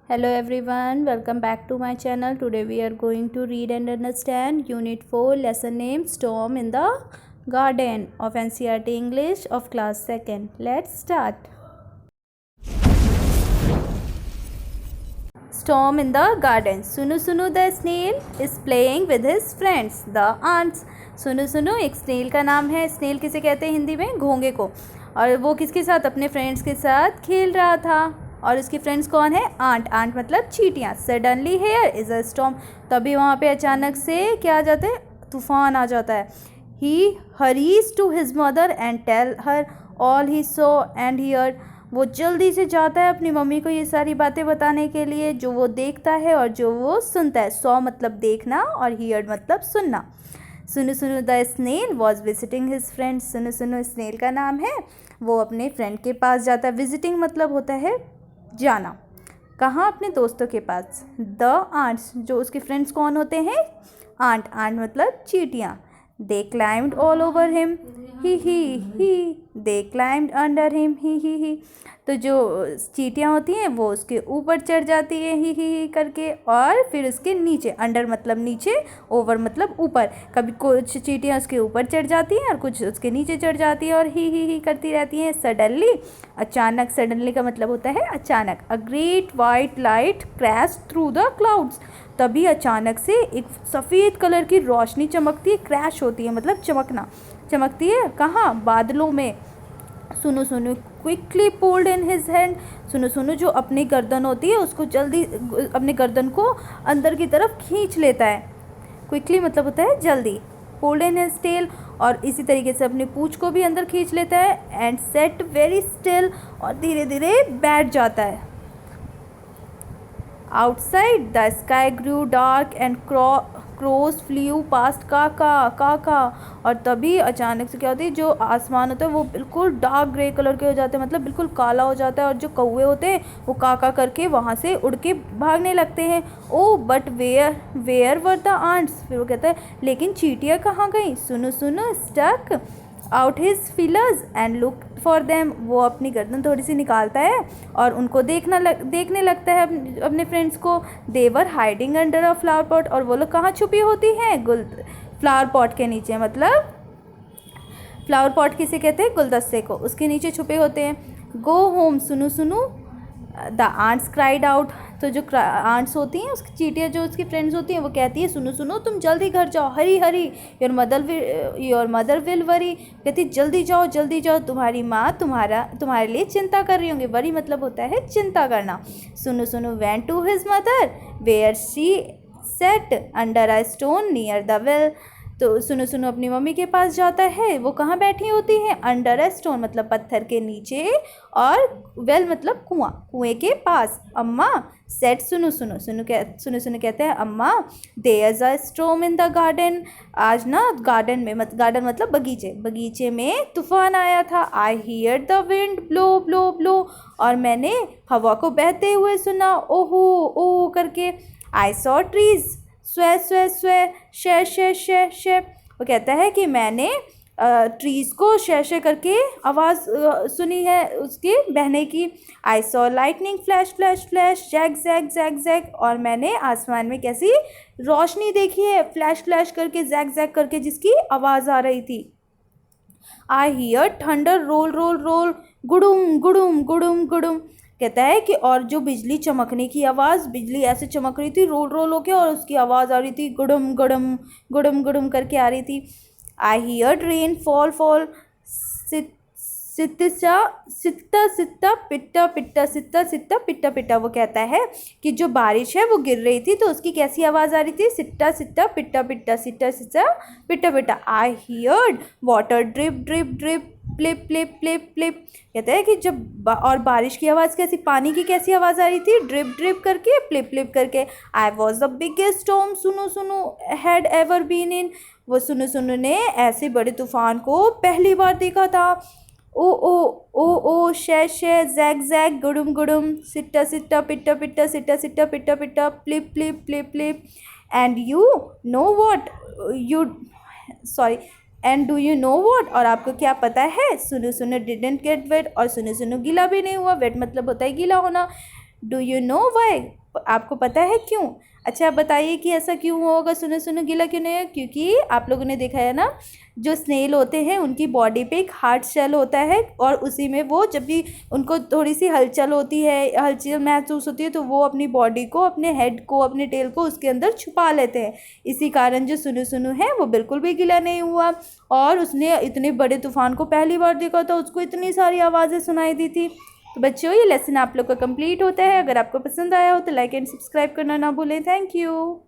Hello everyone, welcome back to my channel. Today we are going to read and understand Unit 4 lesson name Storm in the Garden of NCERT English of class 2nd. Let's start. Storm in the Garden. Sunu Sunu the snail is playing with his friends, the ants. सुनु सुनु एक snail का नाम है. Snail किसे कहते हैं हिंदी में? घोंगे को. और वो किसके साथ? अपने फ्रेंड्स के साथ खेल रहा था. और उसकी फ्रेंड्स कौन है? आंट. आंट मतलब चींटियाँ. Suddenly here is a storm. तभी वहाँ पे अचानक से क्या आ जाता है? तूफान आ जाता है. He hurries to his mother and tell her all he saw and hear. वो जल्दी से जाता है अपनी मम्मी को ये सारी बातें बताने के लिए जो वो देखता है और जो वो सुनता है. सॉ मतलब देखना और हियर मतलब सुनना. Sunu Sunu the snail was visiting his friend. Sunu Sunu snail का नाम है. वो अपने फ्रेंड के पास जाता है. विजिटिंग मतलब होता है जाना. कहाँ? अपने दोस्तों के पास. The ants. जो उसके फ्रेंड्स कौन होते हैं? आंट. आंट मतलब चींटियाँ. दे क्लाइम्ड ऑल ओवर हिम. ही दे क्लाइम्ड अंडर हिम. ही. तो जो चींटियाँ होती हैं वो उसके ऊपर चढ़ जाती है ही करके. और फिर उसके नीचे. अंडर मतलब नीचे, ओवर मतलब ऊपर. कभी कुछ चींटियाँ उसके ऊपर चढ़ जाती हैं और कुछ उसके नीचे चढ़ जाती हैं और ही करती रहती हैं. सडनली अचानक. सडनली का मतलब होता है अचानक. A great white light crash through the clouds. तभी अचानक से एक सफ़ेद कलर की रोशनी चमकती है. क्रैश होती है मतलब चमकना. चमकती है कहाँ? बादलों में. सुनु सुनु quickly pulled in his hand. सुनु सुनु जो अपनी गर्दन होती है उसको जल्दी अपनी गर्दन को अंदर की तरफ खींच लेता है. क्विकली मतलब होता है जल्दी. Pulled in his tail. और इसी तरीके से अपनी पूंछ को भी अंदर खींच लेता है. And sat very still. और धीरे धीरे बैठ जाता है. Outside the sky grew dark and crows flew past Kaka. और तभी अचानक से क्या होती है? जो आसमान होता है वो बिल्कुल डार्क ग्रे कलर के हो जाते हैं. मतलब बिल्कुल काला हो जाता है. और जो कौवे होते हैं वो काका करके वहाँ से उड़ के भागने लगते हैं. Oh but where were the ants. फिर वो कहता है लेकिन चींटियाँ कहाँ गई? Sunu Sunu stuck out his feelers and look for them. वो अपनी गर्दन थोड़ी सी निकालता है और उनको देखने लगता है अपने फ्रेंड्स को. They were hiding under a flower pot. और वो लोग कहाँ छुपी होती हैं? फ्लावर पॉट के नीचे. मतलब फ्लावर पॉट किसे कहते हैं? गुलदस्ते को. उसके नीचे छुपे होते हैं. गो होम सुनु Sunu the ants cried out. तो जो आंट्स होती हैं उसकी चींटियाँ जो उसकी फ्रेंड्स होती हैं वो कहती है सुनो सुनो तुम जल्दी घर जाओ. Hari Hari your mother will worry. कहती जल्दी जाओ तुम्हारी माँ तुम्हारे लिए चिंता कर रही होंगी. वरी मतलब होता है चिंता करना. Sunu Sunu went to his mother where she sat under a stone near the well. तो सुनो सुनो अपनी मम्मी के पास जाता है. वो कहाँ बैठी होती है? अंडर अ स्टोन मतलब पत्थर के नीचे. और वेल मतलब कुएं के पास. अम्मा सेट सुनो सुनो कहते हैं Amma there is a storm in the garden. आज ना गार्डन में गार्डन मतलब बगीचे में तूफान आया था. I hear the wind blow. और मैंने हवा को बहते हुए सुना. ओहो ओ करके. आई सॉ ट्रीज स्वे शे. वो कहता है कि मैंने ट्रीज़ को शे करके आवाज़ सुनी है उसके बहने की. I saw lightning flash zag. और मैंने आसमान में कैसी रोशनी देखी है. फ्लैश करके जैग करके जिसकी आवाज़ आ रही थी. आई हियर थंडर रोल गुडुम. कहता है कि और जो बिजली चमकने की आवाज़. बिजली ऐसे चमक रही थी रोल होके और उसकी आवाज़ आ रही थी गुडुम करके आ रही थी. आई हियर रेन फॉल सित्ता पिट्टा. वो कहता है कि जो बारिश है वो गिर रही थी तो उसकी कैसी आवाज़ आ रही थी? सिट्टा पिट्टा. I heard water drip plip. कहता है कि जब और बारिश की आवाज़ कैसी? पानी की कैसी आवाज़ आ रही थी? ड्रिप करके प्लिप करके. I was the biggest storm सुनु हैड एवर बीन इन. वो सुनु ने ऐसे बड़े तूफान को पहली बार देखा था. ओ शे जैग गुडुम सिट्टा पिट्टा plip. And you know what and do you know what. और आपको क्या पता है? सुनु डिडेंट गेट वेट. और सुनु गीला भी नहीं हुआ. वेट मतलब होता है गीला होना. Do you know why? आपको पता है क्यों? अच्छा, आप बताइए कि ऐसा क्यों होगा, सुनो सुनो गीला क्यों नहीं है? क्योंकि आप लोगों ने देखा है ना, जो स्नेल होते हैं उनकी बॉडी पे एक हार्ड शेल होता है, और उसी में वो जब भी उनको थोड़ी सी हलचल होती है, हलचल महसूस होती है, तो वो अपनी बॉडी को, अपने हेड को, अपने टेल को उसके अंदर छुपा लेते हैं। इसी कारण जो सुनु सुनु है वो बिल्कुल भी गीला नहीं हुआ, और उसने इतने बड़े तूफान को पहली बार देखा था, उसको इतनी सारी आवाज़ें सुनाई दी थी। तो बच्चों, ये लेसन आप लोग का कंप्लीट होता है। अगर आपको पसंद आया हो तो लाइक एंड सब्सक्राइब करना ना भूलें। Thank you.